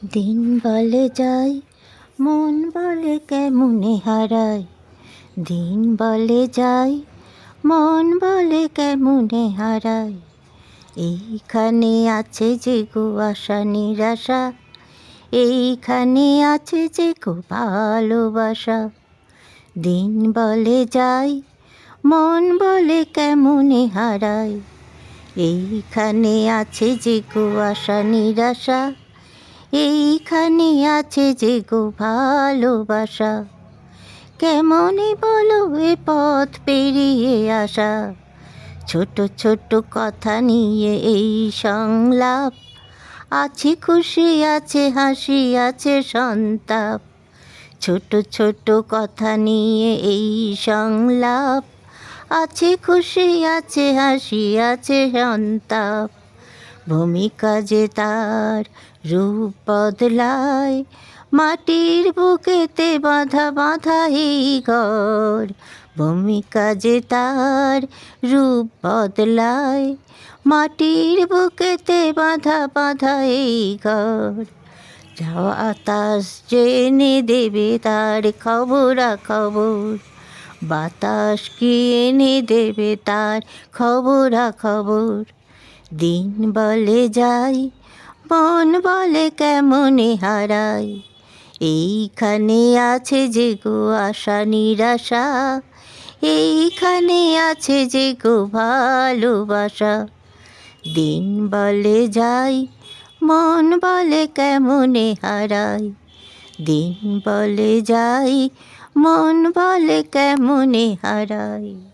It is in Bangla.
দিন বলে যায়, মন বলে কেমনে হারায়। দিন বলে যায়, মন বলে কেমনে হারায়। এইখানে আছে যে গো আশা নিরাশা, এইখানে আছে যে গো ভালোবাসা। দিন বলে যায়, মন বলে কেমনে হারায়। এইখানে আছে যে গো আশা নিরাশা, এইখানে আছে যে গো ভালোবাসা। কেমনে বলো এ পথ পেরিয়ে আসা, ছোট ছোট কথা নিয়ে এই সংলাপ। আছে খুশি আছে হাসি আছে সন্তাপ, ছোট ছোট কথা নিয়ে এই সংলাপ। আছে খুশি আছে হাসি আছে সন্তাপ। ভূমিকা যে তার রূপ বদলায়, মাটির বুকেতে বাঁধা বাঁধা এই ঘর। ভূমিকা যে তার রূপ বদলায়, মাটির বুকেতে বাঁধা বাঁধা এই ঘর। যাওয়া আতাস জেনে দেবে তার খবরাখবর, বাতাস কি এনে দেবে তার খবরাখবর। দিন বলে যায়, মন বলে কেমনে হারায়। এইখানে আছে যে গো আশা নিরাশা, এইখানে আছে যে গো ভালোবাসা। দিন বলে যায়, মন বলে কেমনে হারায়। দিন বলে যায়, মন বলে কেমনে হারায়।